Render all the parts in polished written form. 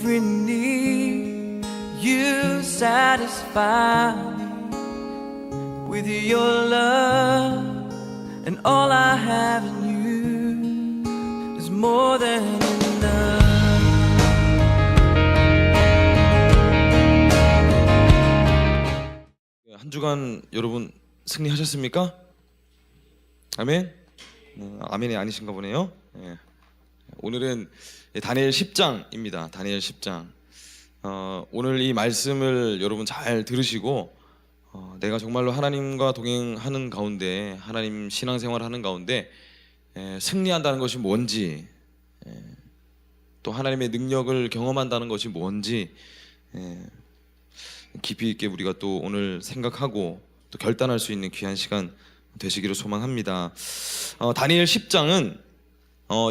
every need. You satisfy me with your love, and all I have in you is more than enough. 한 주간 여러분 승리하셨습니까? 아멘? 아멘이 아니신가 보네요. 예. 오늘은 다니엘 10장입니다. 다니엘 10장. 오늘 이 말씀을 여러분 잘 들으시고 내가 정말로 하나님과 동행하는 가운데, 하나님 신앙생활하는 가운데 승리한다는 것이 뭔지, 또 하나님의 능력을 경험한다는 것이 뭔지 깊이 있게 우리가 또 오늘 생각하고 또 결단할 수 있는 귀한 시간 되시기를 소망합니다. 다니엘 10장은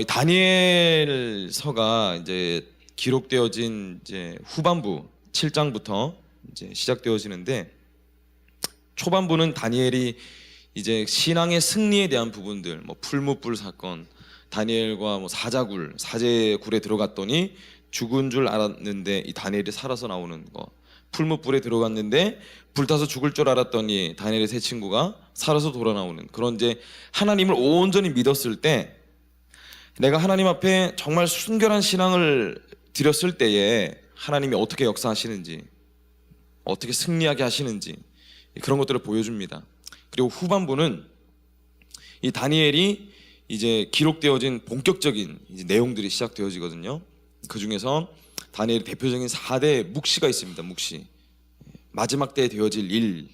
다니엘서가 이제 기록되어진 이제 후반부 7장부터 이제 시작되어지는데, 초반부는 다니엘이 이제 신앙의 승리에 대한 부분들, 뭐 풀무불 사건, 다니엘과 뭐 사제굴에 들어갔더니 죽은 줄 알았는데 이 다니엘이 살아서 나오는 거, 풀무불에 들어갔는데 불타서 죽을 줄 알았더니 다니엘의 세 친구가 살아서 돌아 나오는 그런, 이제 하나님을 온전히 믿었을 때, 내가 하나님 앞에 정말 순결한 신앙을 드렸을 때에 하나님이 어떻게 역사하시는지, 어떻게 승리하게 하시는지, 그런 것들을 보여줍니다. 그리고 후반부는 이 다니엘이 이제 기록되어진 본격적인 이제 내용들이 시작되어지거든요. 그 중에서 다니엘의 대표적인 4대 묵시가 있습니다. 묵시. 마지막 때에 되어질 일,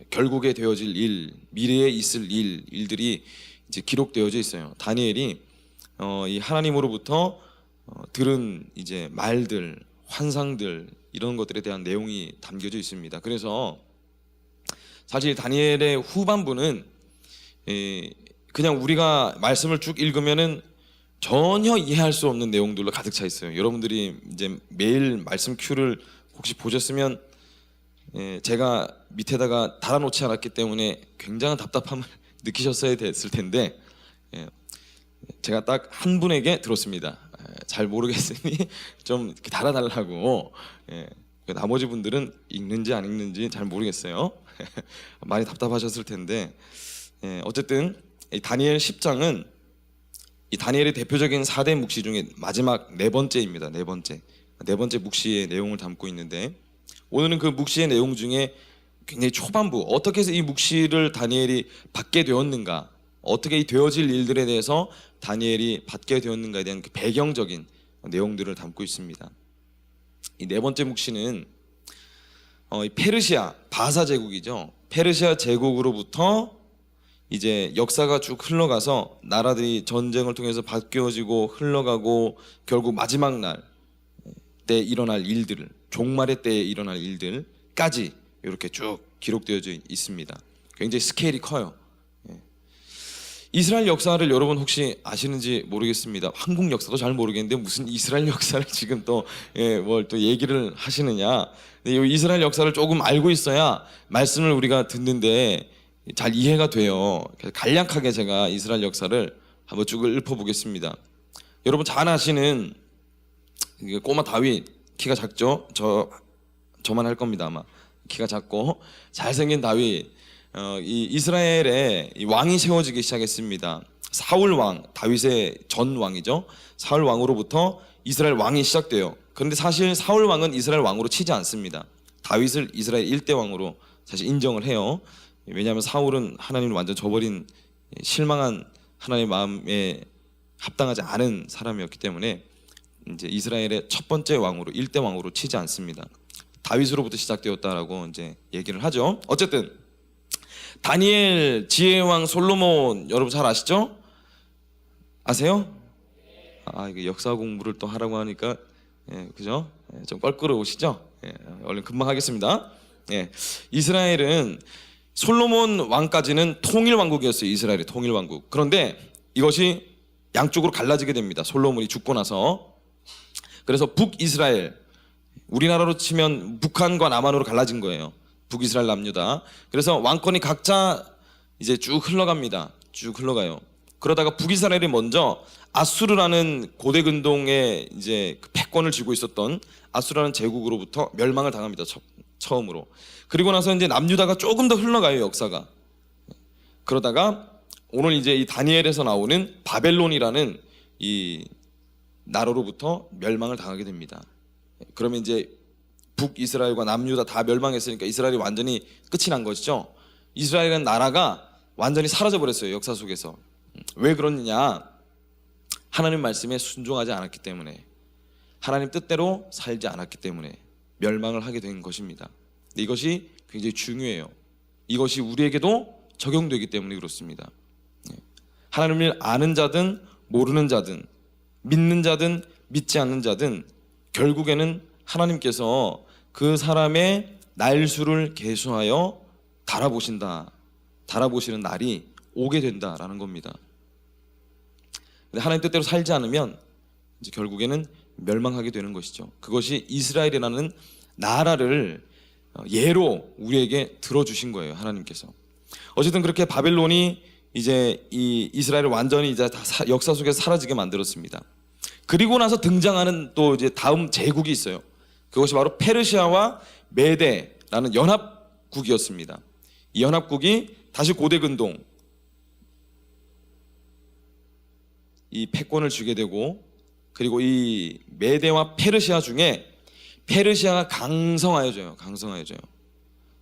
결국에 되어질 일, 미래에 있을 일들이 이제 기록되어져 있어요. 다니엘이 이 하나님으로부터 들은 이제 말들, 환상들, 이런 것들에 대한 내용이 담겨져 있습니다. 그래서 사실 다니엘의 후반부는 그냥 우리가 말씀을 쭉 읽으면은 전혀 이해할 수 없는 내용들로 가득 차 있어요. 여러분들이 이제 매일 말씀 큐를 혹시 보셨으면 제가 밑에다가 달아놓지 않았기 때문에 굉장한 답답함을 느끼셨어야 됐을 텐데, 제가 딱 한 분에게 들었습니다. 잘 모르겠으니 좀 이렇게 달아달라고. 나머지 분들은 읽는지 안 읽는지 잘 모르겠어요. 많이 답답하셨을 텐데, 어쨌든 이 다니엘 10장은 이 다니엘의 대표적인 4대 묵시 중에 마지막 네 번째입니다. 네 번째 묵시의 내용을 담고 있는데, 오늘은 그 묵시의 내용 중에 굉장히 초반부, 어떻게 해서 이 묵시를 다니엘이 받게 되었는가, 어떻게 이 되어질 일들에 대해서 다니엘이 받게 되었는가에 대한 그 배경적인 내용들을 담고 있습니다. 이 네 번째 묵시는 이 페르시아 바사 제국이죠. 페르시아 제국으로부터 이제 역사가 쭉 흘러가서 나라들이 전쟁을 통해서 바뀌어지고 흘러가고 결국 마지막 날 때 일어날 일들을, 종말의 때에 일어날 일들까지 이렇게 쭉 기록되어져 있습니다. 굉장히 스케일이 커요. 이스라엘 역사를 여러분 혹시 아시는지 모르겠습니다. 한국 역사도 잘 모르겠는데 무슨 이스라엘 역사를 지금 또 뭘 또 얘기를 하시느냐. 근데 이 이스라엘 역사를 조금 알고 있어야 말씀을 우리가 듣는데 잘 이해가 돼요. 그래서 간략하게 제가 이스라엘 역사를 한번 쭉 읊어보겠습니다. 여러분 잘 아시는 꼬마 다윗, 키가 작죠? 저만 할 겁니다 아마. 키가 작고 잘생긴 다윗, 이 이스라엘에 이 왕이 세워지기 시작했습니다. 사울 왕, 다윗의 전 왕이죠. 사울 왕으로부터 이스라엘 왕이 시작돼요. 그런데 사실 사울 왕은 이스라엘 왕으로 치지 않습니다. 다윗을 이스라엘 1대 왕으로 사실 인정을 해요. 왜냐하면 사울은 하나님을 완전 저버린 실망한 하나님의 마음에 합당하지 않은 사람이었기 때문에 이제 이스라엘의 첫 번째 왕으로, 1대 왕으로 치지 않습니다. 다윗으로부터 시작되었다라고 이제 얘기를 하죠. 어쨌든 다니엘 지혜왕 솔로몬 여러분 잘 아시죠? 아세요? 이게 역사 공부를 또 하라고 하니까 그죠? 좀 껄끄러우시죠? 얼른 금방 하겠습니다. 이스라엘은 솔로몬 왕까지는 통일 왕국이었어요. 이스라엘의 통일 왕국. 그런데 이것이 양쪽으로 갈라지게 됩니다. 솔로몬이 죽고 나서. 그래서 북이스라엘, 우리나라로 치면 북한과 남한으로 갈라진 거예요. 북이스라엘 남유다. 그래서 왕권이 각자 이제 쭉 흘러갑니다. 쭉 흘러가요. 그러다가 북이스라엘이 먼저 아수르라는 고대 근동의 이제 그 패권을 쥐고 있었던 아수르라는 제국으로부터 멸망을 당합니다. 처음으로. 그리고 나서 이제 남유다가 조금 더 흘러가요, 역사가. 그러다가 오늘 이제 이 다니엘에서 나오는 바벨론이라는 이 나라로부터 멸망을 당하게 됩니다. 그러면 이제 북이스라엘과 남유다 다 멸망했으니까 이스라엘이 완전히 끝이 난 것이죠. 이스라엘이라는 나라가 완전히 사라져 버렸어요, 역사 속에서. 왜 그러느냐? 하나님 말씀에 순종하지 않았기 때문에, 하나님 뜻대로 살지 않았기 때문에 멸망을 하게 된 것입니다. 이것이 굉장히 중요해요. 이것이 우리에게도 적용되기 때문에 그렇습니다. 하나님을 아는 자든 모르는 자든, 믿는 자든 믿지 않는 자든 결국에는 하나님께서 그 사람의 날수를 계수하여 달아보시는 날이 오게 된다라는 겁니다. 근데 하나님 뜻대로 살지 않으면 이제 결국에는 멸망하게 되는 것이죠. 그것이 이스라엘이라는 나라를 예로 우리에게 들어주신 거예요, 하나님께서. 어쨌든 그렇게 바벨론이 이제 이 이스라엘을 완전히 이제 다 역사 속에서 사라지게 만들었습니다. 그리고 나서 등장하는 또 이제 다음 제국이 있어요. 그것이 바로 페르시아와 메데라는 연합국이었습니다. 이 연합국이 다시 고대 근동 이 패권을 주게 되고, 그리고 이 메데와 페르시아 중에 페르시아가 강성하여져요.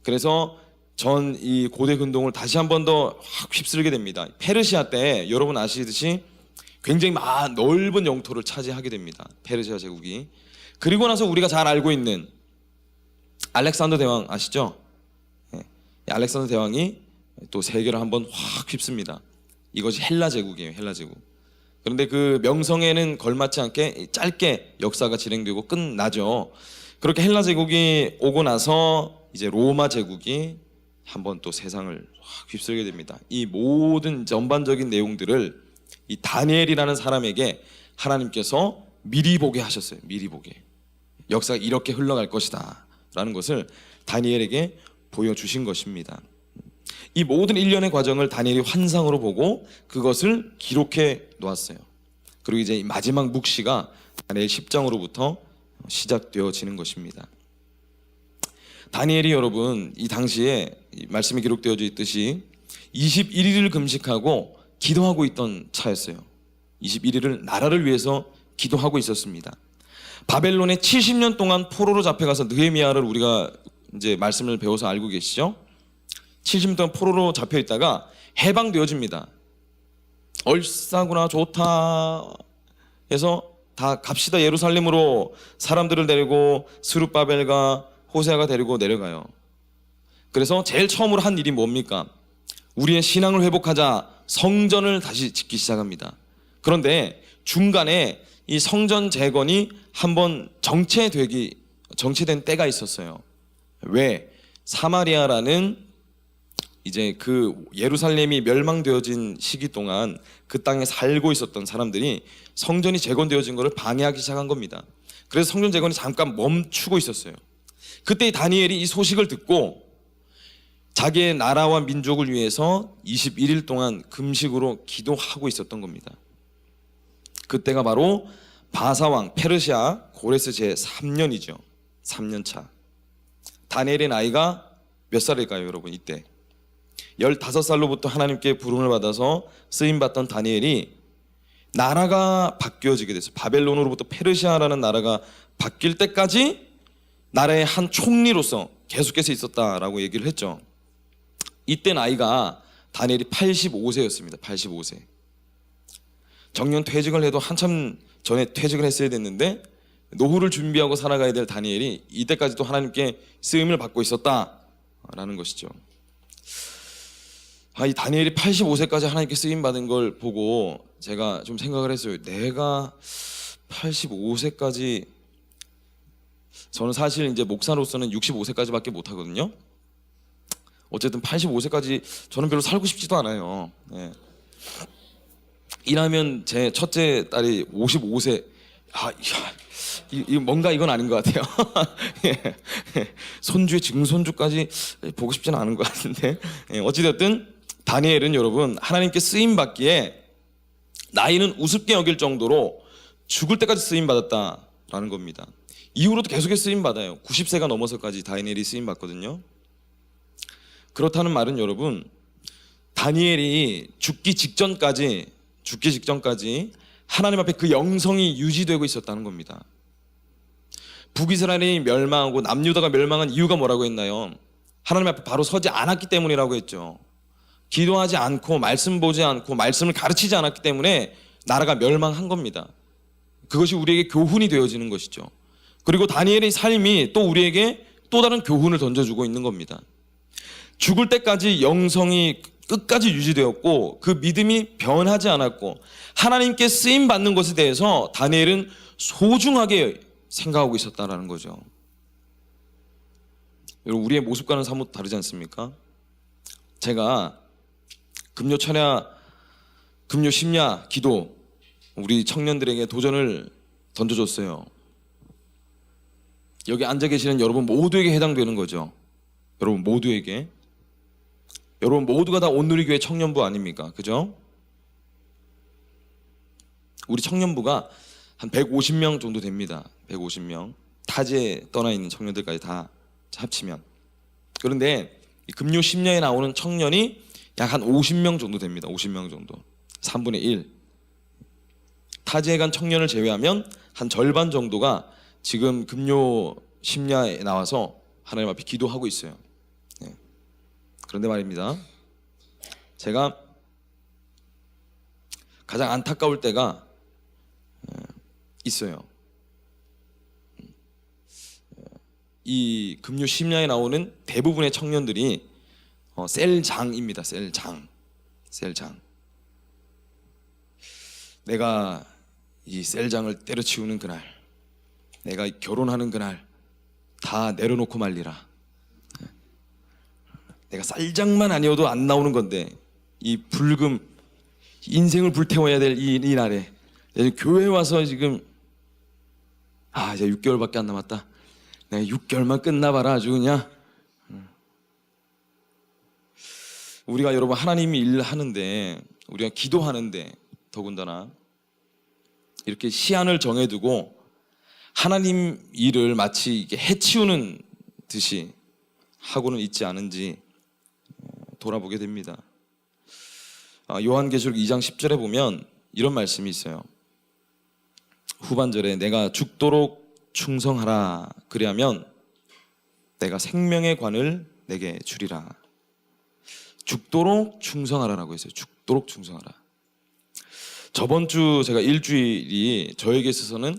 그래서 전 이 고대 근동을 다시 한 번 더 확 휩쓸게 됩니다. 페르시아 때 여러분 아시듯이 굉장히 넓은 영토를 차지하게 됩니다, 페르시아 제국이. 그리고 나서 우리가 잘 알고 있는 알렉산더 대왕 아시죠? 알렉산더 대왕이 또 세계를 한번 확 휩습니다. 이것이 헬라 제국이에요, 헬라 제국. 그런데 그 명성에는 걸맞지 않게 짧게 역사가 진행되고 끝나죠. 그렇게 헬라 제국이 오고 나서 이제 로마 제국이 한번 또 세상을 확 휩쓸게 됩니다. 이 모든 전반적인 내용들을 이 다니엘이라는 사람에게 하나님께서 미리 보게 하셨어요. 미리 보게. 역사가 이렇게 흘러갈 것이다 라는 것을 다니엘에게 보여주신 것입니다. 이 모든 일련의 과정을 다니엘이 환상으로 보고 그것을 기록해 놓았어요. 그리고 이제 마지막 묵시가 다니엘 10장으로부터 시작되어지는 것입니다. 다니엘이 여러분 이 당시에 말씀이 기록되어져 있듯이 21일을 금식하고 기도하고 있던 차였어요. 21일을 나라를 위해서 기도하고 있었습니다. 바벨론에 70년 동안 포로로 잡혀가서 느헤미야를 우리가 이제 말씀을 배워서 알고 계시죠? 70년 동안 포로로 잡혀 있다가 해방되어집니다. 얼싸구나, 좋다 해서 다 갑시다 예루살렘으로 사람들을 데리고 스룹바벨과 호세아가 데리고 내려가요. 그래서 제일 처음으로 한 일이 뭡니까? 우리의 신앙을 회복하자, 성전을 다시 짓기 시작합니다. 그런데 중간에 이 성전 재건이 한번 정체된 때가 있었어요. 왜? 사마리아라는 이제 그 예루살렘이 멸망되어진 시기 동안 그 땅에 살고 있었던 사람들이 성전이 재건되어진 것을 방해하기 시작한 겁니다. 그래서 성전 재건이 잠깐 멈추고 있었어요. 그때 다니엘이 이 소식을 듣고 자기의 나라와 민족을 위해서 21일 동안 금식으로 기도하고 있었던 겁니다. 그때가 바로 바사왕 페르시아 고레스 제3년이죠. 3년차. 다니엘의 나이가 몇 살일까요, 여러분? 이때 15살로부터 하나님께 부름을 받아서 쓰임받던 다니엘이 나라가 바뀌어지게 됐어요. 바벨론으로부터 페르시아라는 나라가 바뀔 때까지 나라의 한 총리로서 계속해서 있었다라고 얘기를 했죠. 이때 나이가 다니엘이 85세였습니다. 85세. 정년 퇴직을 해도 한참 전에 퇴직을 했어야 됐는데 노후를 준비하고 살아가야 될 다니엘이 이때까지도 하나님께 쓰임을 받고 있었다라는 것이죠. 이 다니엘이 85세까지 하나님께 쓰임 받은 걸 보고 제가 좀 생각을 했어요. 내가 85세까지, 저는 사실 이제 목사로서는 65세까지밖에 못 하거든요. 어쨌든 85세까지 저는 별로 살고 싶지도 않아요. 네. 일하면 제 첫째 딸이 55세. 뭔가 이건 아닌 것 같아요. 손주의 증손주까지 보고 싶지는 않은 것 같은데. 어찌됐든 다니엘은 여러분 하나님께 쓰임 받기에 나이는 우습게 여길 정도로 죽을 때까지 쓰임 받았다라는 겁니다. 이후로도 계속해서 쓰임 받아요. 90세가 넘어서까지 다니엘이 쓰임 받거든요. 그렇다는 말은 여러분, 다니엘이 죽기 직전까지 하나님 앞에 그 영성이 유지되고 있었다는 겁니다. 북이스라엘이 멸망하고 남유다가 멸망한 이유가 뭐라고 했나요? 하나님 앞에 바로 서지 않았기 때문이라고 했죠. 기도하지 않고 말씀 보지 않고 말씀을 가르치지 않았기 때문에 나라가 멸망한 겁니다. 그것이 우리에게 교훈이 되어지는 것이죠. 그리고 다니엘의 삶이 또 우리에게 또 다른 교훈을 던져주고 있는 겁니다. 죽을 때까지 영성이 끝까지 유지되었고 그 믿음이 변하지 않았고 하나님께 쓰임 받는 것에 대해서 다니엘은 소중하게 생각하고 있었다는 거죠. 여러분, 우리의 모습과는 사뭇 다르지 않습니까? 제가 금요 찬야, 금요 심야 기도 우리 청년들에게 도전을 던져줬어요. 여기 앉아 계시는 여러분 모두에게 해당되는 거죠. 여러분 모두에게. 여러분 모두가 다 온누리교회 청년부 아닙니까? 그죠? 우리 청년부가 한 150명 정도 됩니다. 150명. 타지에 떠나 있는 청년들까지 다 합치면. 그런데 금요 심야에 나오는 청년이 약 한 50명 정도 됩니다. 50명 정도. 3분의 1. 타지에 간 청년을 제외하면 한 절반 정도가 지금 금요 심야에 나와서 하나님 앞에 기도하고 있어요. 네. 그런데 말입니다. 제가 가장 안타까울 때가 있어요. 이 금요 심야에 나오는 대부분의 청년들이 셀장입니다. 셀장. 내가 이 셀장을 때려치우는 그날, 내가 결혼하는 그날 다 내려놓고 말리라. 내가 쌀장만 아니어도 안 나오는 건데 이 불금 인생을 불태워야 될 이 날에 교회 와서 지금 이제 6개월밖에 안 남았다. 내가 6개월만 끝나봐라 아주 그냥. 우리가 여러분 하나님이 일하는데 우리가 기도하는데 더군다나 이렇게 시한을 정해두고 하나님 일을 마치 이게 해치우는 듯이 하고는 있지 않은지 돌아보게 됩니다. 요한계시록 2장 10절에 보면 이런 말씀이 있어요. 후반절에 내가 죽도록 충성하라 그리하면 내가 생명의 관을 내게 주리라. 죽도록 충성하라라고 했어요. 죽도록 충성하라. 저번 주 제가 일주일이 저에게 있어서는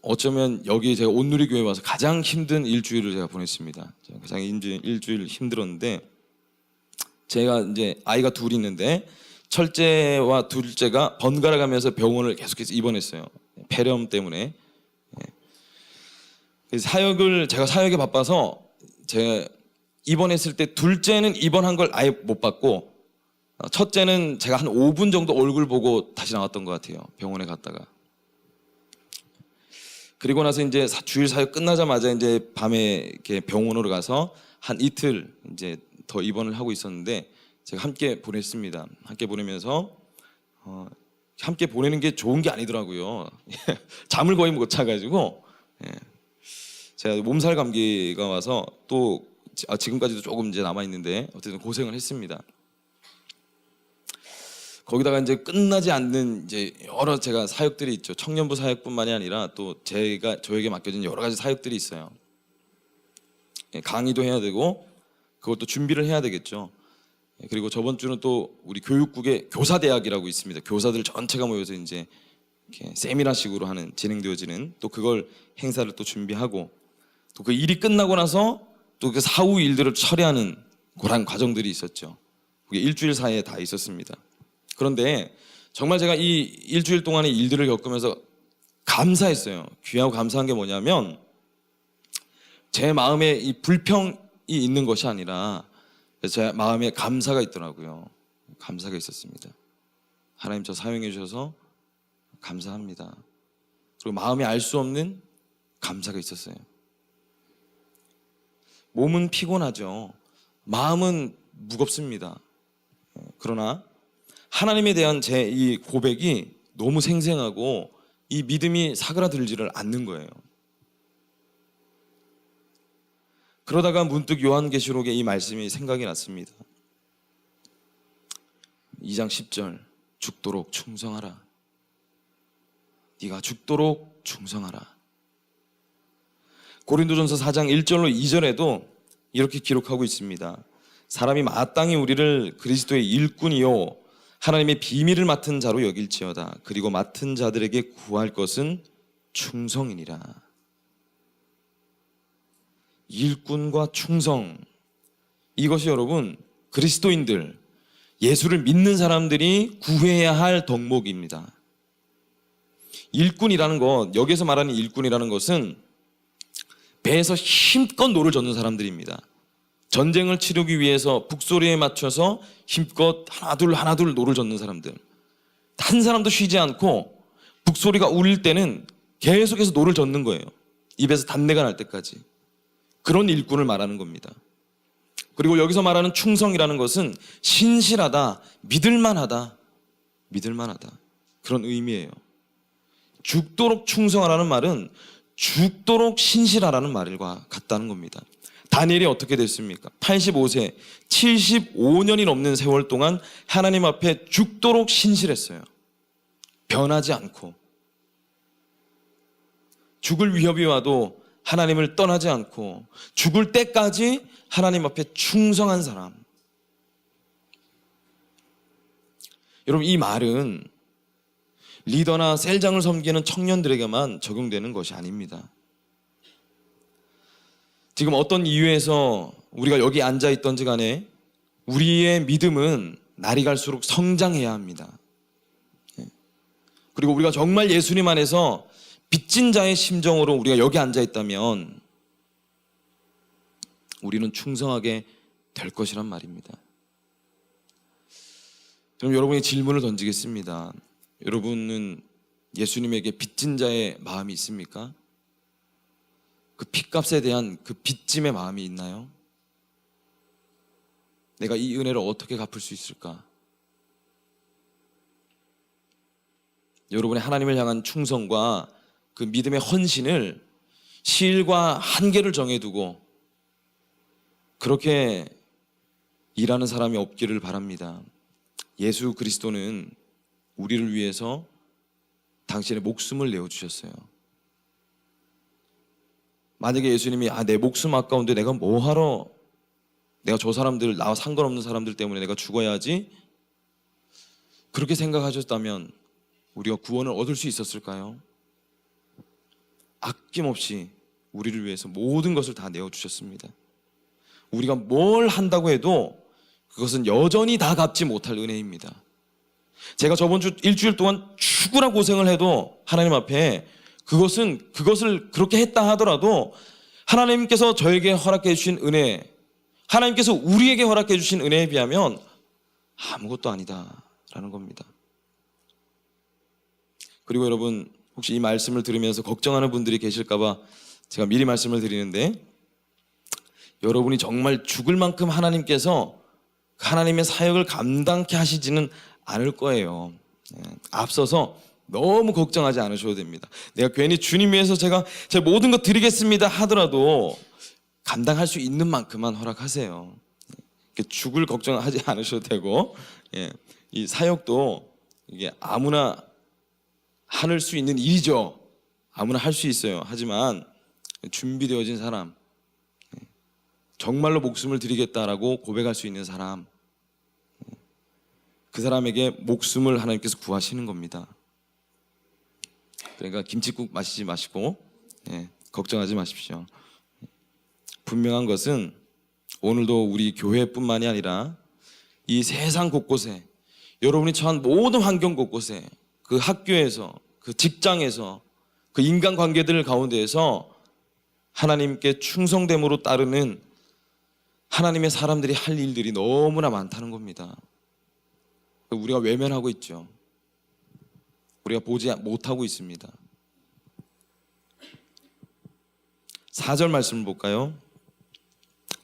어쩌면 여기 제가 온누리교회 와서 가장 힘든 일주일을 제가 보냈습니다. 제가 가장 일주일 힘들었는데 제가 이제 아이가 둘이 있는데 첫째와 둘째가 번갈아 가면서 병원을 계속해서 입원했어요. 폐렴 때문에. 제가 사역에 바빠서 제가 입원했을 때 둘째는 입원한 걸 아예 못 봤고 첫째는 제가 한 5분 정도 얼굴 보고 다시 나왔던 것 같아요. 병원에 갔다가. 그리고 나서 이제 주일 사역 끝나자마자 이제 밤에 이렇게 병원으로 가서 한 이틀 이제 더 입원을 하고 있었는데 제가 함께 보냈습니다. 함께 보내면서 함께 보내는 게 좋은 게 아니더라고요. 잠을 거의 못 자가지고 제가 몸살 감기가 와서 또 지금까지도 조금 이제 남아 있는데 어쨌든 고생을 했습니다. 거기다가 이제 끝나지 않는 이제 여러 제가 사역들이 있죠. 청년부 사역뿐만이 아니라 또 저에게 맡겨진 여러 가지 사역들이 있어요. 강의도 해야 되고 그것도 준비를 해야 되겠죠. 그리고 저번 주는 또 우리 교육국에 교사대학이라고 있습니다. 교사들 전체가 모여서 이제 이렇게 세미나식으로 하는 진행되어지는 또 그걸 행사를 또 준비하고 또 그 일이 끝나고 나서 또 그 사후 일들을 처리하는 그런 과정들이 있었죠. 그게 일주일 사이에 다 있었습니다. 그런데 정말 제가 이 일주일 동안의 일들을 겪으면서 감사했어요. 귀하고 감사한 게 뭐냐면 제 마음에 이 불평이 있는 것이 아니라 제 마음에 감사가 있더라고요. 감사가 있었습니다. 하나님 저 사용해 주셔서 감사합니다. 그리고 마음에 알 수 없는 감사가 있었어요. 몸은 피곤하죠. 마음은 무겁습니다. 그러나 하나님에 대한 제 이 고백이 너무 생생하고 이 믿음이 사그라들지를 않는 거예요. 그러다가 문득 요한계시록의 이 말씀이 생각이 났습니다. 2장 10절, 죽도록 충성하라. 네가 죽도록 충성하라. 고린도전서 4장 1절로 2절에도 이렇게 기록하고 있습니다. 사람이 마땅히 우리를 그리스도의 일꾼이요 하나님의 비밀을 맡은 자로 여길지어다. 그리고 맡은 자들에게 구할 것은 충성이니라. 일꾼과 충성, 이것이 여러분 그리스도인들, 예수를 믿는 사람들이 구해야 할 덕목입니다. 일꾼이라는 것, 여기서 말하는 일꾼이라는 것은 배에서 힘껏 노를 젓는 사람들입니다. 전쟁을 치르기 위해서 북소리에 맞춰서 힘껏 하나둘 노를 젓는 사람들. 한 사람도 쉬지 않고 북소리가 울릴 때는 계속해서 노를 젓는 거예요. 입에서 단내가 날 때까지. 그런 일꾼을 말하는 겁니다. 그리고 여기서 말하는 충성이라는 것은 신실하다, 믿을만하다 그런 의미예요. 죽도록 충성하라는 말은 죽도록 신실하라는 말과 같다는 겁니다. 다니엘이 어떻게 됐습니까? 85세, 75년이 넘는 세월 동안 하나님 앞에 죽도록 신실했어요. 변하지 않고. 죽을 위협이 와도 하나님을 떠나지 않고 죽을 때까지 하나님 앞에 충성한 사람. 여러분, 이 말은 리더나 셀장을 섬기는 청년들에게만 적용되는 것이 아닙니다. 지금 어떤 이유에서 우리가 여기 앉아 있던지 간에 우리의 믿음은 날이 갈수록 성장해야 합니다. 그리고 우리가 정말 예수님 안에서 빚진 자의 심정으로 우리가 여기 앉아 있다면 우리는 충성하게 될 것이란 말입니다. 그럼 여러분의 질문을 던지겠습니다. 여러분은 예수님에게 빚진 자의 마음이 있습니까? 그 핏값에 대한 그 빚짐의 마음이 있나요? 내가 이 은혜를 어떻게 갚을 수 있을까? 여러분의 하나님을 향한 충성과 그 믿음의 헌신을 시일과 한계를 정해두고 그렇게 일하는 사람이 없기를 바랍니다. 예수 그리스도는 우리를 위해서 당신의 목숨을 내어주셨어요. 만약에 예수님이 내 목숨 아까운데 내가 뭐하러, 내가 저 사람들, 나와 상관없는 사람들 때문에 내가 죽어야 하지? 그렇게 생각하셨다면 우리가 구원을 얻을 수 있었을까요? 아낌없이 우리를 위해서 모든 것을 다 내어주셨습니다. 우리가 뭘 한다고 해도 그것은 여전히 다 갚지 못할 은혜입니다. 제가 저번 주 일주일 동안 죽으라 고생을 해도 하나님 앞에 그것을 그렇게 했다 하더라도 하나님께서 저에게 허락해 주신 은혜, 하나님께서 우리에게 허락해 주신 은혜에 비하면 아무것도 아니다라는 겁니다. 그리고 여러분, 혹시 이 말씀을 들으면서 걱정하는 분들이 계실까봐 제가 미리 말씀을 드리는데, 여러분이 정말 죽을 만큼 하나님께서 하나님의 사역을 감당케 하시지는 않을 거예요. 앞서서 너무 걱정하지 않으셔도 됩니다. 내가 괜히 주님 위해서 제가 제 모든 것 드리겠습니다 하더라도 감당할 수 있는 만큼만 허락하세요. 죽을 걱정하지 않으셔도 되고, 이 사역도 이게 아무나 할 수 있는 일이죠. 아무나 할 수 있어요. 하지만 준비되어진 사람, 정말로 목숨을 드리겠다라고 고백할 수 있는 사람, 그 사람에게 목숨을 하나님께서 구하시는 겁니다. 그러니까 김칫국 마시지 마시고 걱정하지 마십시오. 분명한 것은 오늘도 우리 교회뿐만이 아니라 이 세상 곳곳에, 여러분이 처한 모든 환경 곳곳에, 그 학교에서, 그 직장에서, 그 인간관계들 가운데에서 하나님께 충성됨으로 따르는 하나님의 사람들이 할 일들이 너무나 많다는 겁니다. 우리가 외면하고 있죠. 우리가 보지 못하고 있습니다. 4절 말씀을 볼까요?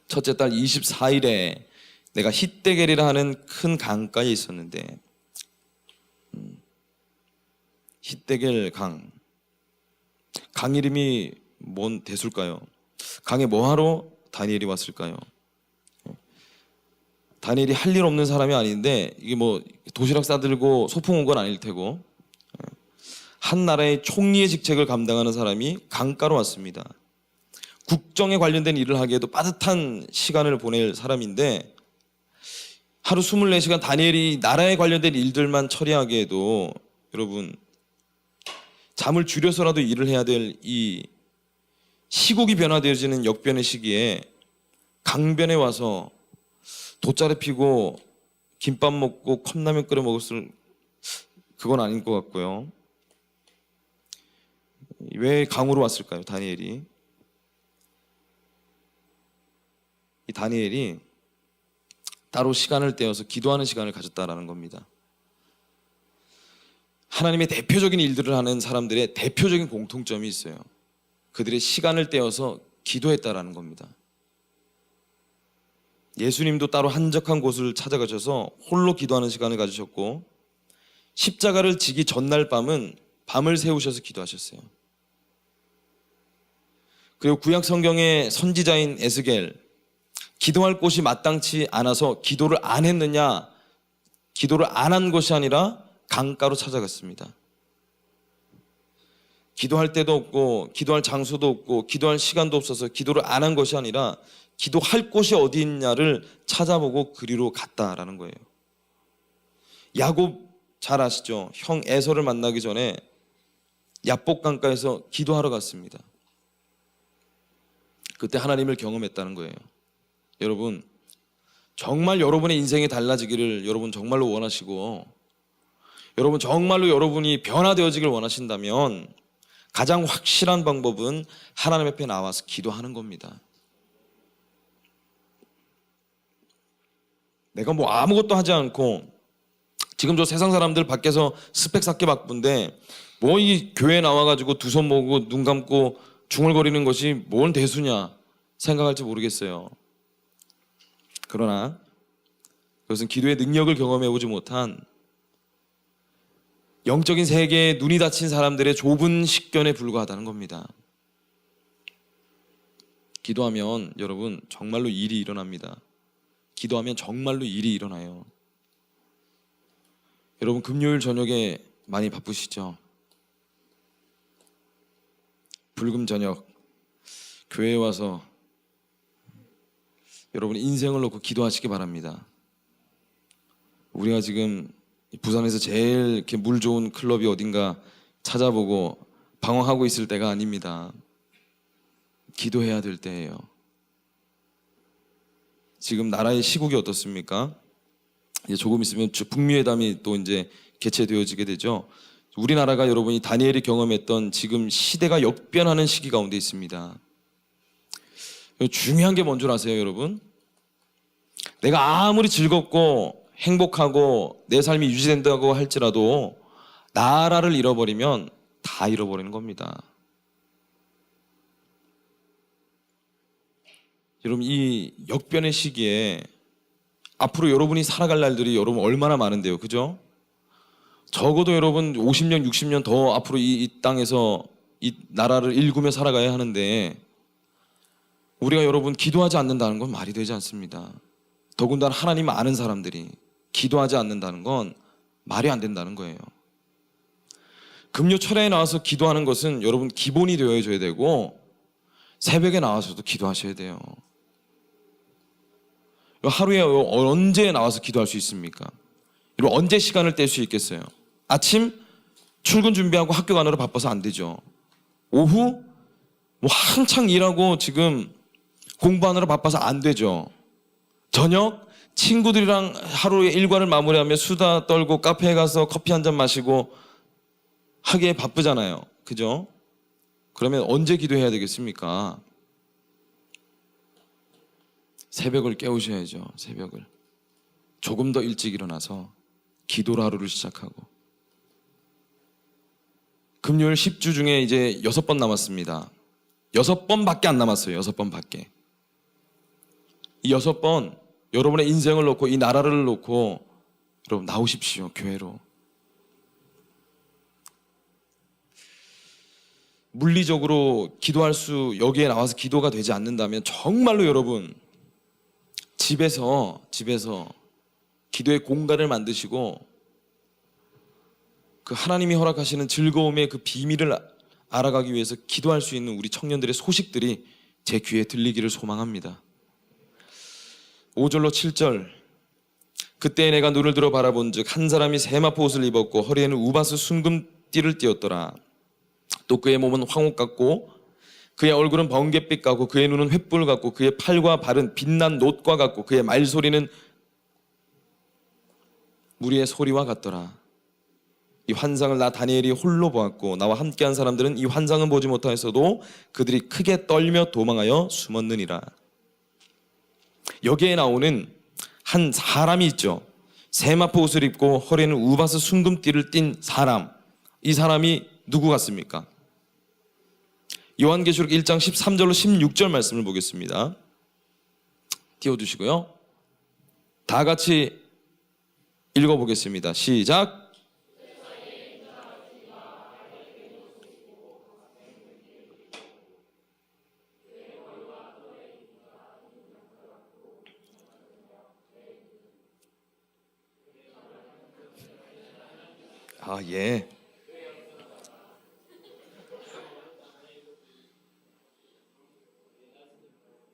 첫째 달 24일에 내가 히데겔이라 하는 큰 강가에 있었는데, 히데겔 강. 강 이름이 뭔 대수일까요? 강에 뭐하러 다니엘이 왔을까요? 다니엘이 할 일 없는 사람이 아닌데 이게 뭐 도시락 싸들고 소풍 온 건 아닐 테고 한 나라의 총리의 직책을 감당하는 사람이 강가로 왔습니다. 국정에 관련된 일을 하기에도 빠듯한 시간을 보낼 사람인데 하루 24시간 다니엘이 나라에 관련된 일들만 처리하기에도 여러분 잠을 줄여서라도 일을 해야 될 이 시국이 변화되어지는 역변의 시기에 강변에 와서 돗자리 피고 김밥 먹고 컵라면 끓여 먹었을 그건 아닌 것 같고요. 왜 강으로 왔을까요? 다니엘이 이 다니엘이 따로 시간을 떼어서 기도하는 시간을 가졌다라는 겁니다. 하나님의 대표적인 일들을 하는 사람들의 대표적인 공통점이 있어요. 그들의 시간을 떼어서 기도했다라는 겁니다. 예수님도 따로 한적한 곳을 찾아가셔서 홀로 기도하는 시간을 가지셨고 십자가를 지기 전날 밤은 밤을 새우셔서 기도하셨어요. 그리고 구약 성경의 선지자인 에스겔 기도할 곳이 마땅치 않아서 기도를 안 했느냐? 기도를 안 한 것이 아니라 강가로 찾아갔습니다. 기도할 때도 없고 기도할 장소도 없고 기도할 시간도 없어서 기도를 안 한 것이 아니라 기도할 곳이 어디 있냐를 찾아보고 그리로 갔다라는 거예요. 야곱 잘 아시죠? 형 에서를 만나기 전에 야복 강가에서 기도하러 갔습니다. 그때 하나님을 경험했다는 거예요. 여러분 정말 여러분의 인생이 달라지기를 여러분 정말로 원하시고 여러분 정말로 여러분이 변화되어지길 원하신다면 가장 확실한 방법은 하나님 앞에 나와서 기도하는 겁니다. 내가 뭐 아무것도 하지 않고 지금 저 세상 사람들 밖에서 스펙 쌓기 바쁜데 뭐 이 교회에 나와가지고 두 손 모으고 눈 감고 중얼거리는 것이 뭔 대수냐 생각할지 모르겠어요. 그러나 그것은 기도의 능력을 경험해보지 못한 영적인 세계에 눈이 닫힌 사람들의 좁은 식견에 불과하다는 겁니다. 기도하면 여러분 정말로 일이 일어납니다. 기도하면 정말로 일이 일어나요. 여러분 금요일 저녁에 많이 바쁘시죠? 불금 저녁 교회에 와서 여러분 인생을 놓고 기도하시기 바랍니다. 우리가 지금 부산에서 제일 이렇게 물 좋은 클럽이 어딘가 찾아보고 방황하고 있을 때가 아닙니다. 기도해야 될 때예요. 지금 나라의 시국이 어떻습니까? 이제 조금 있으면 북미회담이 또 이제 개최되어지게 되죠. 우리나라가 여러분이 다니엘이 경험했던 지금 시대가 역변하는 시기 가운데 있습니다. 중요한 게 뭔 줄 아세요, 여러분? 내가 아무리 즐겁고 행복하고 내 삶이 유지된다고 할지라도 나라를 잃어버리면 다 잃어버리는 겁니다. 여러분 이 역변의 시기에 앞으로 여러분이 살아갈 날들이 여러분 얼마나 많은데요, 그죠? 적어도 여러분 50년, 60년 더 앞으로 이 땅에서 이 나라를 일구며 살아가야 하는데 우리가 여러분 기도하지 않는다는 건 말이 되지 않습니다. 더군다나 하나님 아는 사람들이 기도하지 않는다는 건 말이 안 된다는 거예요. 금요 철야에 나와서 기도하는 것은 여러분 기본이 되어줘야 되고 새벽에 나와서도 기도하셔야 돼요. 하루에 언제 나와서 기도할 수 있습니까? 그리고 언제 시간을 뗄 수 있겠어요? 아침 출근 준비하고 학교 가느라 바빠서 안 되죠. 오후 뭐 한창 일하고 지금 공부하느라 바빠서 안 되죠. 저녁 친구들이랑 하루의 일과를 마무리하며 수다 떨고 카페에 가서 커피 한 잔 마시고 하기에 바쁘잖아요. 그죠? 그러면 언제 기도해야 되겠습니까? 새벽을 깨우셔야죠. 새벽을. 조금 더 일찍 일어나서 기도로 하루를 시작하고. 금요일 10주 중에 이제 6번 남았습니다. 6번밖에 안 남았어요. 6번밖에. 이 6번 여러분의 인생을 놓고 이 나라를 놓고 여러분 나오십시오. 교회로. 물리적으로 기도할 수, 여기에 나와서 기도가 되지 않는다면 정말로 여러분 집에서 기도의 공간을 만드시고 그 하나님이 허락하시는 즐거움의 그 비밀을 알아가기 위해서 기도할 수 있는 우리 청년들의 소식들이 제 귀에 들리기를 소망합니다. 5절로 7절. 그때 내가 눈을 들어 바라본즉 한 사람이 세마포 옷을 입었고 허리에는 우바스 순금띠를 띠었더라. 또 그의 몸은 황옥 같고 그의 얼굴은 번갯빛 같고 그의 눈은 횃불 같고 그의 팔과 발은 빛난 놋과 같고 그의 말소리는 무리의 소리와 같더라. 이 환상을 나 다니엘이 홀로 보았고 나와 함께한 사람들은 이 환상은 보지 못하였어도 그들이 크게 떨며 도망하여 숨었느니라. 여기에 나오는 한 사람이 있죠. 세마포 옷을 입고 허리에는 우바스 순금띠를 띤 사람. 이 사람이 누구 같습니까? 요한계시록 1장 13절로 16절 말씀을 보겠습니다. 띄워주시고요. 다 같이 읽어보겠습니다. 시작. 예.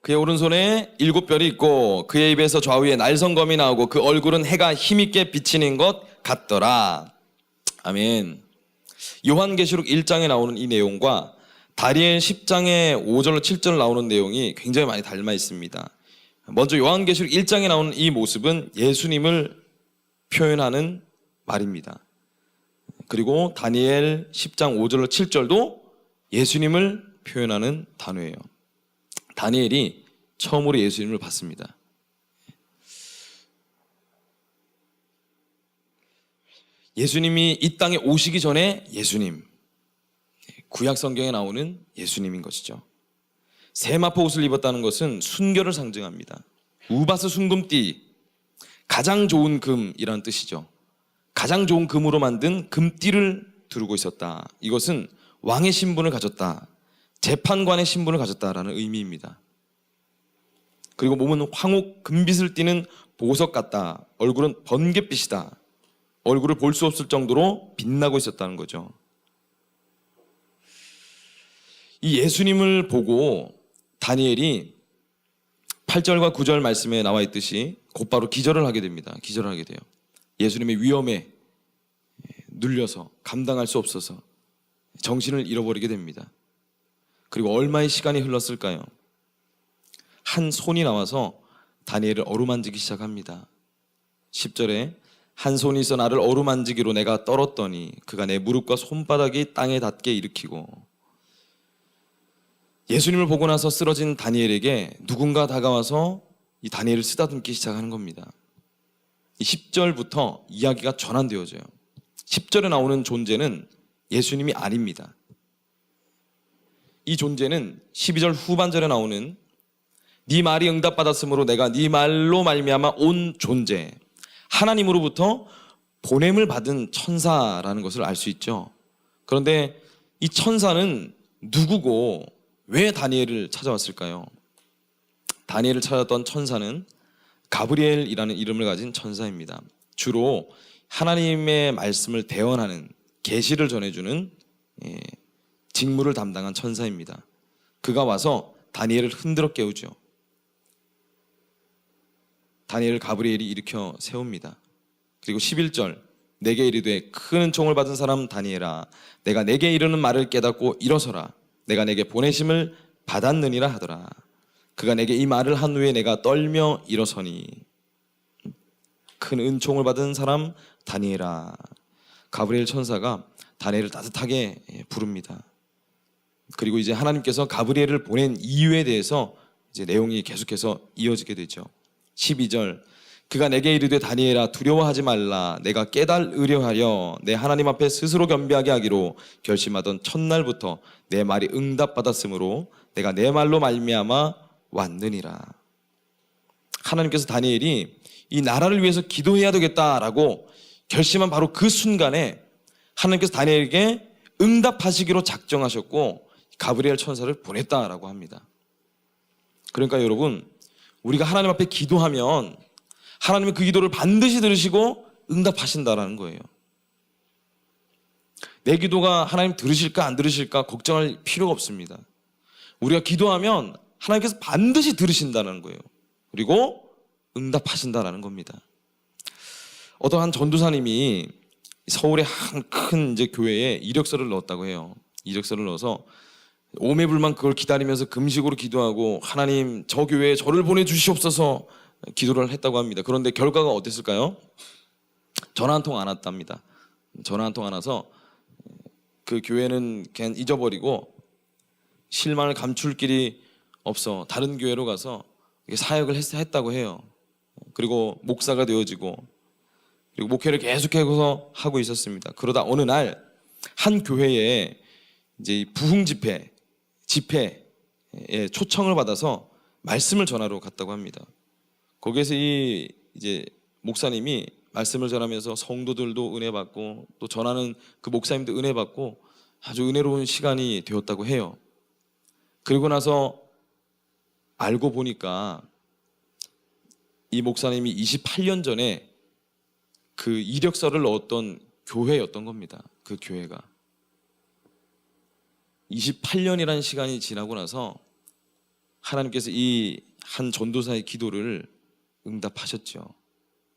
그의 오른손에 7별이 있고 그의 입에서 좌우에 날성검이 나오고 그 얼굴은 해가 힘있게 비치는 것 같더라. 아멘. 요한계시록 1장에 나오는 이 내용과 다니엘 10장에 5절로 7절 나오는 내용이 굉장히 많이 닮아 있습니다. 먼저 요한계시록 1장에 나오는 이 모습은 예수님을 표현하는 말입니다. 그리고 다니엘 10장 5절로 7절도 예수님을 표현하는 단어예요. 다니엘이 처음으로 예수님을 봤습니다. 예수님이 이 땅에 오시기 전에 예수님, 구약 성경에 나오는 예수님인 것이죠. 세마포 옷을 입었다는 것은 순결을 상징합니다. 우바스 순금띠, 가장 좋은 금이라는 뜻이죠. 가장 좋은 금으로 만든 금띠를 두르고 있었다. 이것은 왕의 신분을 가졌다, 재판관의 신분을 가졌다라는 의미입니다. 그리고 몸은 황옥 금빛을 띠는 보석 같다. 얼굴은 번갯빛이다. 얼굴을 볼 수 없을 정도로 빛나고 있었다는 거죠. 이 예수님을 보고 다니엘이 8절과 9절 말씀에 나와 있듯이 곧바로 기절을 하게 됩니다. 기절을 하게 돼요. 예수님의 위험에 눌려서 감당할 수 없어서 정신을 잃어버리게 됩니다. 그리고 얼마의 시간이 흘렀을까요? 한 손이 나와서 다니엘을 어루만지기 시작합니다. 10절에 한 손이 있어 나를 어루만지기로 내가 떨었더니 그가 내 무릎과 손바닥이 땅에 닿게 일으키고. 예수님을 보고 나서 쓰러진 다니엘에게 누군가 다가와서 이 다니엘을 쓰다듬기 시작하는 겁니다. 10절부터 이야기가 전환되어져요. 10절에 나오는 존재는 예수님이 아닙니다. 이 존재는 12절 후반절에 나오는 네 말이 응답받았으므로 내가 네 말로 말미암아 온 존재, 하나님으로부터 보냄을 받은 천사라는 것을 알 수 있죠. 그런데 이 천사는 누구고 왜 다니엘을 찾아왔을까요? 다니엘을 찾았던 천사는 가브리엘이라는 이름을 가진 천사입니다. 주로 하나님의 말씀을 대언하는, 계시를 전해주는 직무를 담당한 천사입니다. 그가 와서 다니엘을 흔들어 깨우죠. 다니엘을 가브리엘이 일으켜 세웁니다. 그리고 11절, 내게 이르되 큰 은총을 받은 사람 다니엘아, 내가 내게 이르는 말을 깨닫고 일어서라. 내가 내게 보내심을 받았느니라 하더라. 그가 내게 이 말을 한 후에 내가 떨며 일어서니. 큰 은총을 받은 사람 다니엘아. 가브리엘 천사가 다니엘을 따뜻하게 부릅니다. 그리고 이제 하나님께서 가브리엘을 보낸 이유에 대해서 이제 내용이 계속해서 이어지게 되죠. 12절, 그가 내게 이르되 다니엘아 두려워하지 말라. 내가 깨달으려 하려 내 하나님 앞에 스스로 겸비하게 하기로 결심하던 첫날부터 내 말이 응답받았으므로 내가 내 말로 말미암아 왔느니라. 하나님께서 다니엘이 이 나라를 위해서 기도해야 되겠다라고 결심한 바로 그 순간에 하나님께서 다니엘에게 응답하시기로 작정하셨고 가브리엘 천사를 보냈다라고 합니다. 그러니까 여러분, 우리가 하나님 앞에 기도하면 하나님은 그 기도를 반드시 들으시고 응답하신다라는 거예요. 내 기도가 하나님 들으실까 안 들으실까 걱정할 필요가 없습니다. 우리가 기도하면 하나님께서 반드시 들으신다는 거예요. 그리고 응답하신다라는 겁니다. 어떤 한 전도사님이 서울의 한 큰 교회에 이력서를 넣었다고 해요. 이력서를 넣어서 오매불만 그걸 기다리면서 금식으로 기도하고 하나님 저 교회에 저를 보내주시옵소서 기도를 했다고 합니다. 그런데 결과가 어땠을까요? 전화 한 통 안 왔답니다. 전화 한 통 안 와서 그 교회는 그냥 잊어버리고 실망을 감출 길이 없어 다른 교회로 가서 사역을 했다고 해요. 그리고 목사가 되어지고 그리고 목회를 계속해서 하고 있었습니다. 그러다 어느 날 한 교회에 이제 부흥 집회에 초청을 받아서 말씀을 전하러 갔다고 합니다. 거기에서 이제 목사님이 말씀을 전하면서 성도들도 은혜 받고 또 전하는 그 목사님도 은혜 받고 아주 은혜로운 시간이 되었다고 해요. 그리고 나서 알고 보니까 이 목사님이 28년 전에 그 이력서를 넣었던 교회였던 겁니다. 그 교회가 28년이라는 시간이 지나고 나서 하나님께서 이 한 전도사의 기도를 응답하셨죠.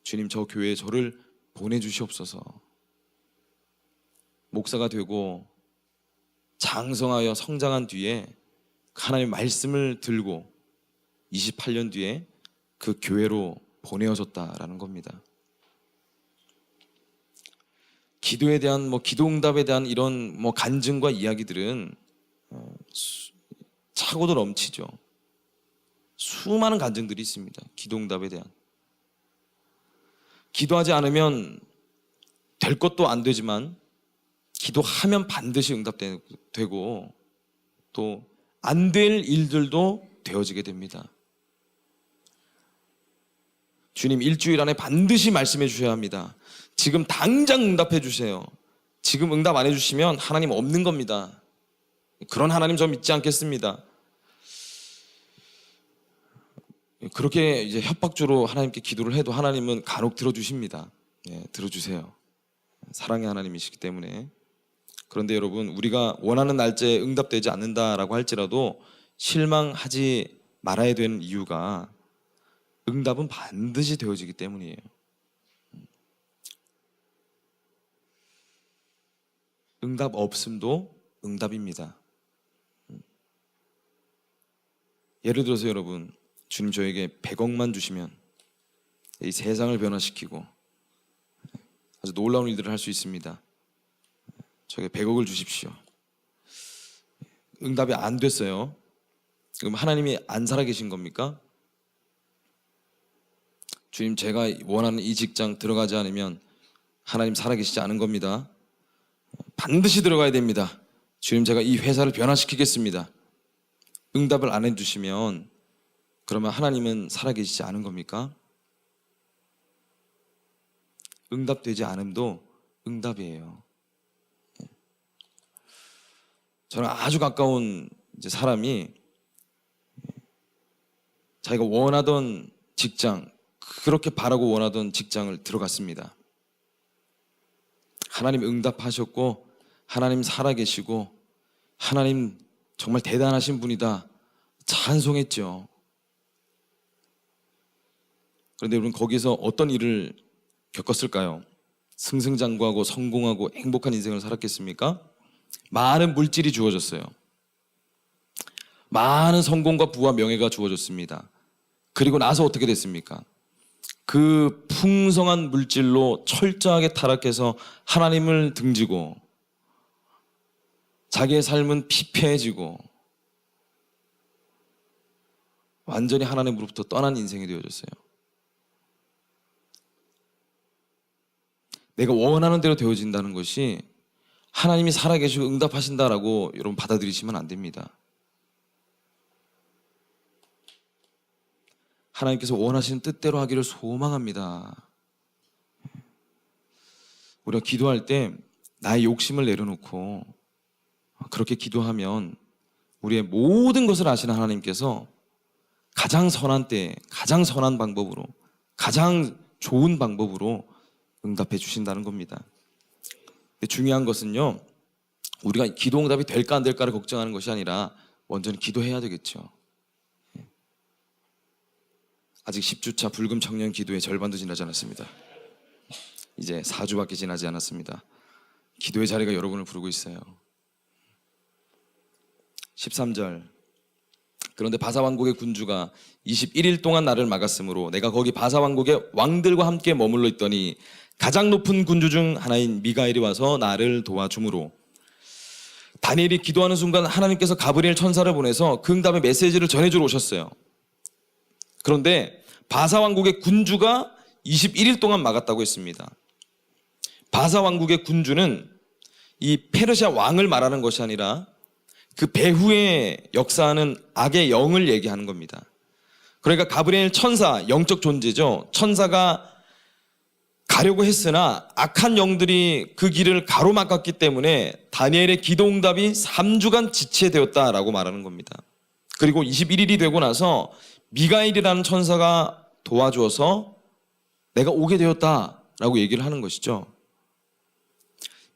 주님, 저 교회에 저를 보내주시옵소서. 목사가 되고 장성하여 성장한 뒤에 하나님의 말씀을 들고 28년 뒤에 그 교회로 보내어졌다라는 겁니다. 기도에 대한 기도 응답에 대한 이런 간증과 이야기들은 차고도 넘치죠. 수많은 간증들이 있습니다. 기도 응답에 대한. 기도하지 않으면 될 것도 안 되지만 기도하면 반드시 응답되고 또 안 될 일들도 되어지게 됩니다. 주님, 일주일 안에 반드시 말씀해 주셔야 합니다. 지금 당장 응답해 주세요. 지금 응답 안 해주시면 하나님 없는 겁니다. 그런 하나님 저 믿지 않겠습니다. 그렇게 이제 협박조로 하나님께 기도를 해도 하나님은 간혹 들어주십니다. 들어주세요. 사랑의 하나님이시기 때문에. 그런데 여러분, 우리가 원하는 날짜에 응답되지 않는다라고 할지라도 실망하지 말아야 되는 이유가 응답은 반드시 되어지기 때문이에요. 응답 없음도 응답입니다. 예를 들어서 여러분, 주님 저에게 100억만 주시면 이 세상을 변화시키고 아주 놀라운 일들을 할 수 있습니다. 저에게 100억을 주십시오. 응답이 안 됐어요. 그럼 하나님이 안 살아계신 겁니까? 주님, 제가 원하는 이 직장 들어가지 않으면 하나님 살아계시지 않은 겁니다. 반드시 들어가야 됩니다. 주님, 제가 이 회사를 변화시키겠습니다. 응답을 안 해주시면 그러면 하나님은 살아계시지 않은 겁니까? 응답되지 않음도 응답이에요. 저는 아주 가까운 사람이 자기가 원하던 직장, 그렇게 바라고 원하던 직장을 들어갔습니다. 하나님 응답하셨고 하나님 살아계시고 하나님 정말 대단하신 분이다 찬송했죠. 그런데 우리는 거기서 어떤 일을 겪었을까요? 승승장구하고 성공하고 행복한 인생을 살았겠습니까? 많은 물질이 주어졌어요. 많은 성공과 부와 명예가 주어졌습니다. 그리고 나서 어떻게 됐습니까? 그 풍성한 물질로 철저하게 타락해서 하나님을 등지고 자기의 삶은 피폐해지고 완전히 하나님으로부터 떠난 인생이 되어졌어요. 내가 원하는 대로 되어진다는 것이 하나님이 살아계시고 응답하신다라고 여러분 받아들이시면 안 됩니다. 하나님께서 원하시는 뜻대로 하기를 소망합니다. 우리가 기도할 때 나의 욕심을 내려놓고 그렇게 기도하면 우리의 모든 것을 아시는 하나님께서 가장 선한 때에 가장 선한 방법으로 가장 좋은 방법으로 응답해 주신다는 겁니다. 근데 중요한 것은요, 우리가 기도 응답이 될까 안 될까를 걱정하는 것이 아니라 먼저는 기도해야 되겠죠. 아직 10주차 불금 청년 기도의 절반도 지나지 않았습니다. 이제 4주밖에 지나지 않았습니다. 기도의 자리가 여러분을 부르고 있어요. 13절, 그런데 바사왕국의 군주가 21일 동안 나를 막았으므로 내가 거기 바사왕국의 왕들과 함께 머물러 있더니 가장 높은 군주 중 하나인 미가엘이 와서 나를 도와주므로. 다니엘이 기도하는 순간 하나님께서 가브리엘 천사를 보내서 그 응답의 메시지를 전해주러 오셨어요. 그런데 바사왕국의 군주가 21일 동안 막았다고 했습니다. 바사왕국의 군주는 이 페르시아 왕을 말하는 것이 아니라 그 배후에 역사하는 악의 영을 얘기하는 겁니다. 그러니까 가브리엘 천사, 영적 존재죠. 천사가 가려고 했으나 악한 영들이 그 길을 가로막았기 때문에 다니엘의 기도 응답이 3주간 지체되었다라고 말하는 겁니다. 그리고 21일이 되고 나서 미가엘이라는 천사가 도와주어서 내가 오게 되었다라고 얘기를 하는 것이죠.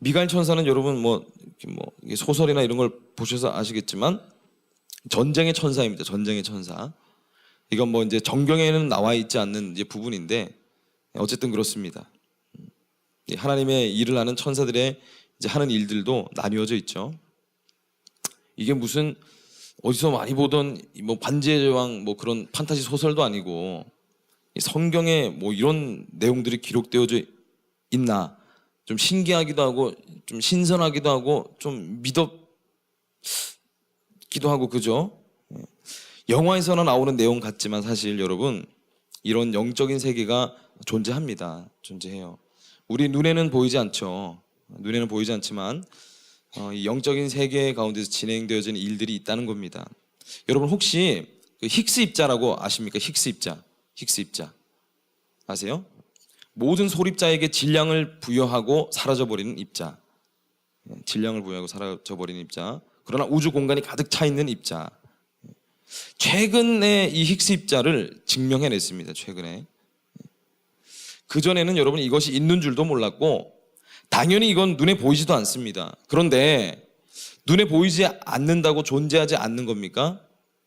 미가엘 천사는 여러분 소설이나 이런 걸 보셔서 아시겠지만 전쟁의 천사입니다. 전쟁의 천사. 이건 이제 정경에는 나와 있지 않는 이제 부분인데 어쨌든 그렇습니다. 하나님의 일을 하는 천사들의 이제 하는 일들도 나뉘어져 있죠. 이게 무슨 어디서 많이 보던 반지의 제왕 그런 판타지 소설도 아니고 성경에 이런 내용들이 기록되어져 있나 좀 신기하기도 하고 좀 신선하기도 하고 좀 믿기도 하고 그죠? 영화에서나 나오는 내용 같지만 사실 여러분 이런 영적인 세계가 존재합니다. 존재해요. 우리 눈에는 보이지 않죠. 눈에는 보이지 않지만 이 영적인 세계 가운데서 진행되어지는 일들이 있다는 겁니다. 여러분 혹시 그 힉스 입자라고 아십니까? 힉스 입자. 힉스 입자. 아세요? 모든 소립자에게 질량을 부여하고 사라져버리는 입자. 질량을 부여하고 사라져버리는 입자. 그러나 우주 공간이 가득 차 있는 입자. 최근에 이 힉스 입자를 증명해냈습니다. 최근에. 그전에는 여러분 이것이 있는 줄도 몰랐고 당연히 이건 눈에 보이지도 않습니다. 그런데 눈에 보이지 않는다고 존재하지 않는 겁니까?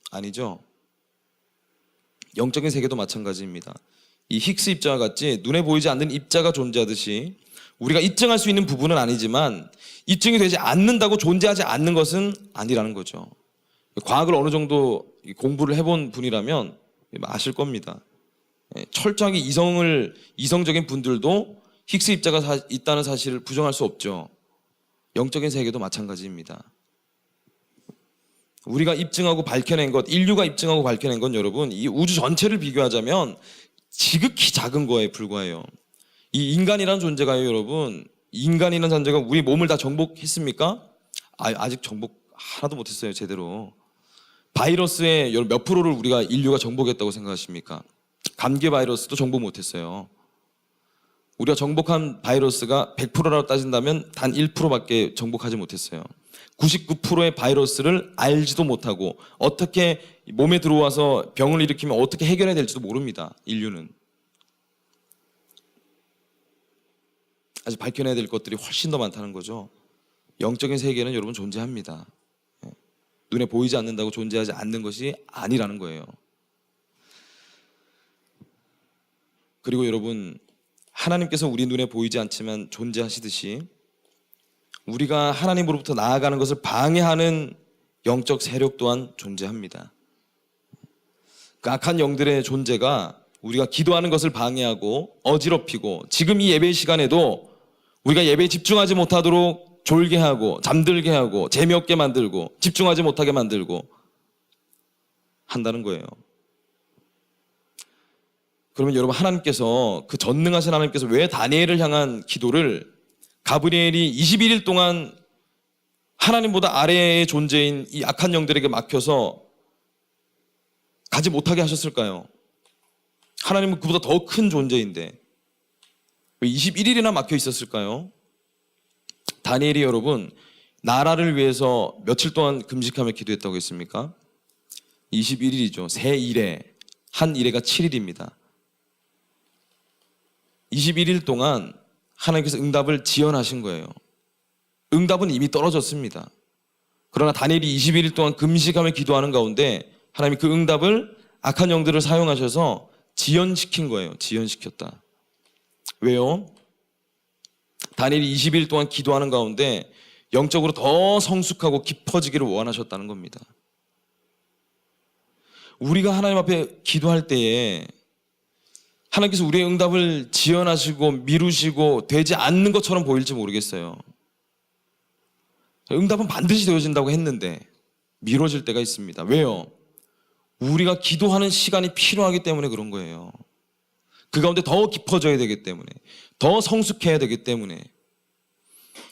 아니죠. 영적인 세계도 마찬가지입니다. 이 힉스 입자와 같이 눈에 보이지 않는 입자가 존재하듯이 우리가 입증할 수 있는 부분은 아니지만 입증이 되지 않는다고 존재하지 않는 것은 아니라는 거죠. 과학을 어느 정도 공부를 해본 분이라면 아실 겁니다. 철저하게 이성적인 분들도 힉스 입자가 있다는 사실을 부정할 수 없죠. 영적인 세계도 마찬가지입니다. 우리가 입증하고 밝혀낸 것, 인류가 입증하고 밝혀낸 건 여러분 이 우주 전체를 비교하자면 지극히 작은 거에 불과해요. 이 인간이라는 존재가요 여러분, 인간이라는 존재가 우리 몸을 다 정복했습니까? 아직 정복 하나도 못했어요. 제대로. 바이러스의 몇 프로를 인류가 정복했다고 생각하십니까? 감기 바이러스도 정복 못했어요. 우리가 정복한 바이러스가 100%라고 따진다면 단 1%밖에 정복하지 못했어요. 99%의 바이러스를 알지도 못하고 어떻게 몸에 들어와서 병을 일으키면 어떻게 해결해야 될지도 모릅니다. 인류는. 아직 밝혀내야 될 것들이 훨씬 더 많다는 거죠. 영적인 세계는 여러분 존재합니다. 눈에 보이지 않는다고 존재하지 않는 것이 아니라는 거예요. 그리고 여러분 하나님께서 우리 눈에 보이지 않지만 존재하시듯이 우리가 하나님으로부터 나아가는 것을 방해하는 영적 세력 또한 존재합니다. 그 악한 영들의 존재가 우리가 기도하는 것을 방해하고 어지럽히고 지금 이 예배 시간에도 우리가 예배에 집중하지 못하도록 졸게 하고 잠들게 하고 재미없게 만들고 집중하지 못하게 만들고 한다는 거예요. 그러면 여러분 하나님께서 그 전능하신 하나님께서 왜 다니엘을 향한 기도를 가브리엘이 21일 동안 하나님보다 아래의 존재인 이 악한 영들에게 막혀서 가지 못하게 하셨을까요? 하나님은 그보다 더 큰 존재인데 왜 21일이나 막혀 있었을까요? 다니엘이 여러분 나라를 위해서 며칠 동안 금식하며 기도했다고 했습니까? 21일이죠. 새 일에 한 일에가 7일입니다. 21일 동안 하나님께서 응답을 지연하신 거예요. 응답은 이미 떨어졌습니다. 그러나 다니엘이 21일 동안 금식하며 기도하는 가운데 하나님이 그 응답을 악한 영들을 사용하셔서 지연시킨 거예요. 지연시켰다. 왜요? 다니엘이 20일 동안 기도하는 가운데 영적으로 더 성숙하고 깊어지기를 원하셨다는 겁니다. 우리가 하나님 앞에 기도할 때에 하나님께서 우리의 응답을 지연하시고 미루시고 되지 않는 것처럼 보일지 모르겠어요. 응답은 반드시 되어진다고 했는데 미뤄질 때가 있습니다. 왜요? 우리가 기도하는 시간이 필요하기 때문에 그런 거예요. 그 가운데 더 깊어져야 되기 때문에, 더 성숙해야 되기 때문에,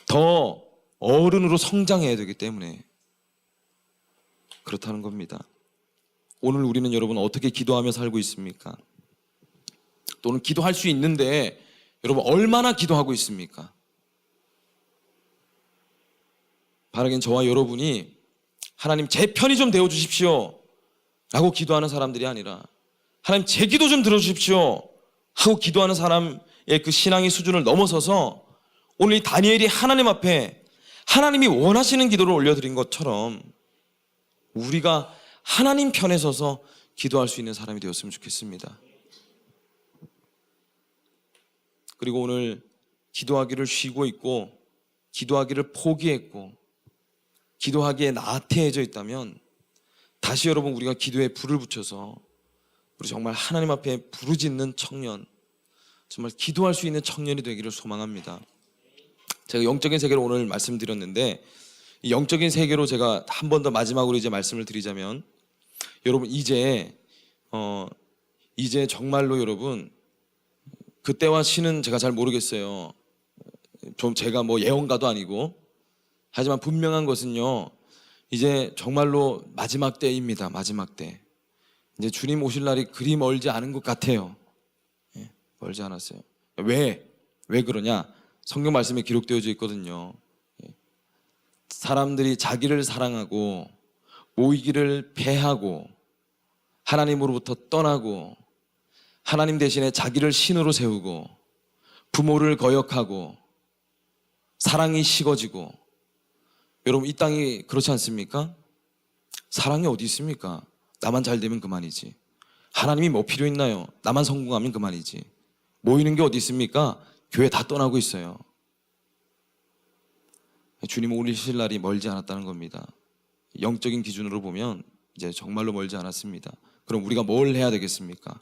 더 어른으로 성장해야 되기 때문에 그렇다는 겁니다. 오늘 우리는 여러분 어떻게 기도하며 살고 있습니까? 또는 기도할 수 있는데 여러분 얼마나 기도하고 있습니까? 바라긴 저와 여러분이 하나님 제 편이 좀 되어 주십시오 라고 기도하는 사람들이 아니라 하나님 제 기도 좀 들어주십시오 하고 기도하는 사람의 그 신앙의 수준을 넘어서서 오늘 이 다니엘이 하나님 앞에 하나님이 원하시는 기도를 올려드린 것처럼 우리가 하나님 편에 서서 기도할 수 있는 사람이 되었으면 좋겠습니다. 그리고 오늘 기도하기를 쉬고 있고 기도하기를 포기했고 기도하기에 나태해져 있다면 다시 여러분 우리가 기도에 불을 붙여서 우리 정말 하나님 앞에 부르짖는 청년, 정말 기도할 수 있는 청년이 되기를 소망합니다. 제가 영적인 세계를 오늘 말씀드렸는데 이 영적인 세계로 제가 한 번 더 마지막으로 이제 말씀을 드리자면 여러분 이제 정말로 여러분 그때와 시는 제가 잘 모르겠어요. 좀 제가 뭐 예언가도 아니고 하지만 분명한 것은요 이제 정말로 마지막 때입니다. 마지막 때 이제 주님 오실 날이 그리 멀지 않은 것 같아요. 예, 멀지 않았어요. 왜 그러냐? 성경 말씀에 기록되어져 있거든요. 예. 사람들이 자기를 사랑하고 모이기를 패하고 하나님으로부터 떠나고 하나님 대신에 자기를 신으로 세우고 부모를 거역하고 사랑이 식어지고 여러분 이 땅이 그렇지 않습니까? 사랑이 어디 있습니까? 나만 잘 되면 그만이지. 하나님이 뭐 필요 있나요? 나만 성공하면 그만이지. 모이는 게 어디 있습니까? 교회 다 떠나고 있어요. 주님 오실 날이 멀지 않았다는 겁니다. 영적인 기준으로 보면 이제 정말로 멀지 않았습니다. 그럼 우리가 뭘 해야 되겠습니까?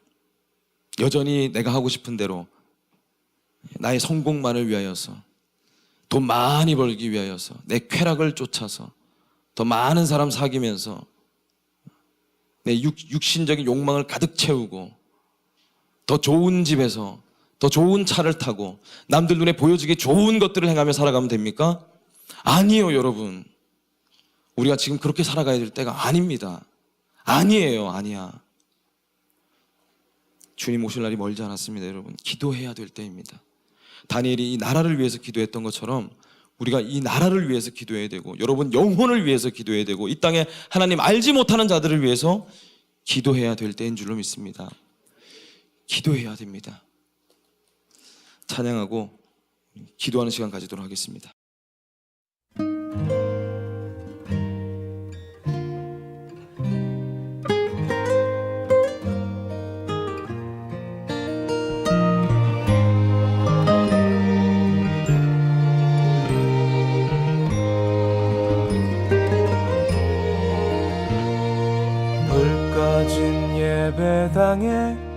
여전히 내가 하고 싶은 대로 나의 성공만을 위하여서 돈 많이 벌기 위하여서 내 쾌락을 쫓아서 더 많은 사람 사귀면서 내 육신적인 욕망을 가득 채우고 더 좋은 집에서 더 좋은 차를 타고 남들 눈에 보여지기 좋은 것들을 행하며 살아가면 됩니까? 아니에요 여러분. 우리가 지금 그렇게 살아가야 될 때가 아닙니다. 아니에요. 아니야. 주님 오실 날이 멀지 않았습니다. 여러분 기도해야 될 때입니다. 다니엘이 이 나라를 위해서 기도했던 것처럼 우리가 이 나라를 위해서 기도해야 되고 여러분 영혼을 위해서 기도해야 되고 이 땅에 하나님 알지 못하는 자들을 위해서 기도해야 될 때인 줄로 믿습니다. 기도해야 됩니다. 찬양하고 기도하는 시간 가지도록 하겠습니다. 불 꺼진 예배당에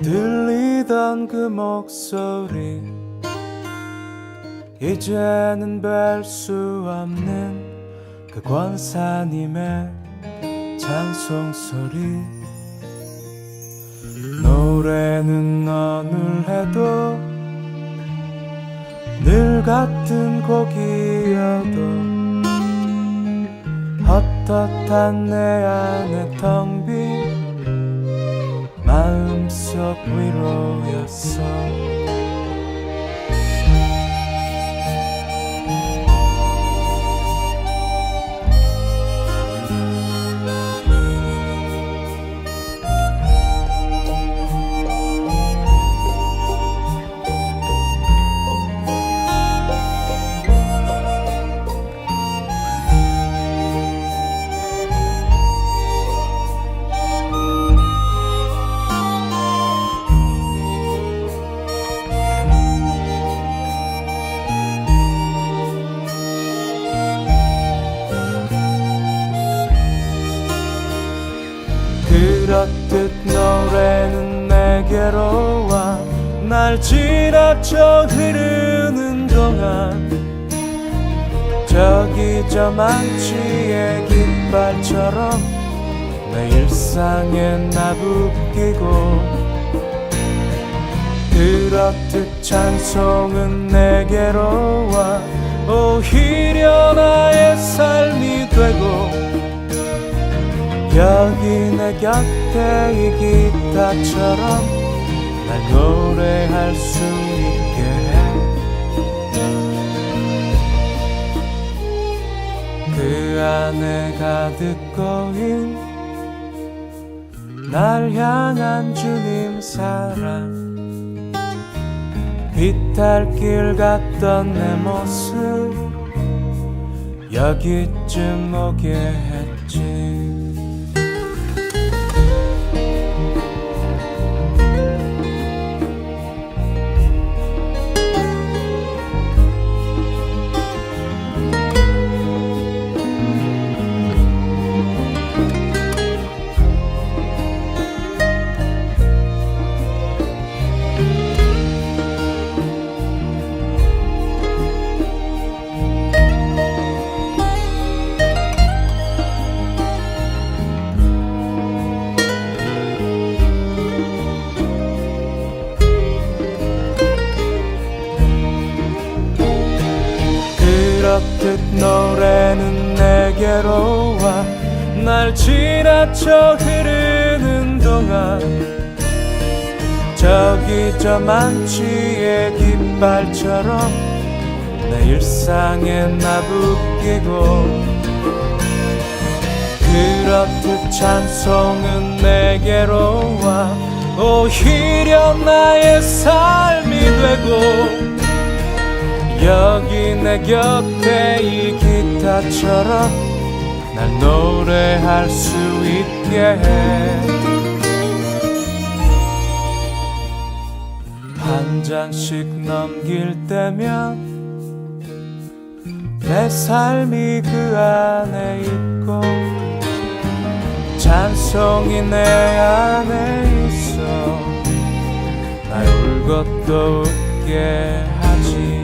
들리던 그 목소리 이제는 뵐 수 없는 그 권사님의 찬송소리 노래는 어눌해도 늘 같은 곡이어도 헛헛한 내 안에 텅 빈 마음속 위로였어 그렇듯 노래는 내게로 와 날 지나쳐 흐르는 동안 저기 저 망치의 깃발처럼 내 일상에 나부끼고 그렇듯 찬송은 내게로 와 오히려 나의 삶이 되고 여기 내 곁에 이 기타처럼 날 노래할 수 있게 해 그 안에 가득 고인 날 향한 주님 사랑 비탈길 갔던 내 모습 여기쯤 오게 했지 그렇듯 노래는 내게로 와 날 지나쳐 흐르는 동안 저기 저 망치의 깃발처럼 내 일상에 나부끼고 그렇듯 찬송은 내게로 와 오히려 나의 삶이 되고 여기 내 곁에 이 기타처럼 날 노래할 수 있게 해 한 장씩 넘길 때면 내 삶이 그 안에 있고 찬송이 내 안에 있어 날 울고 또 웃게 하지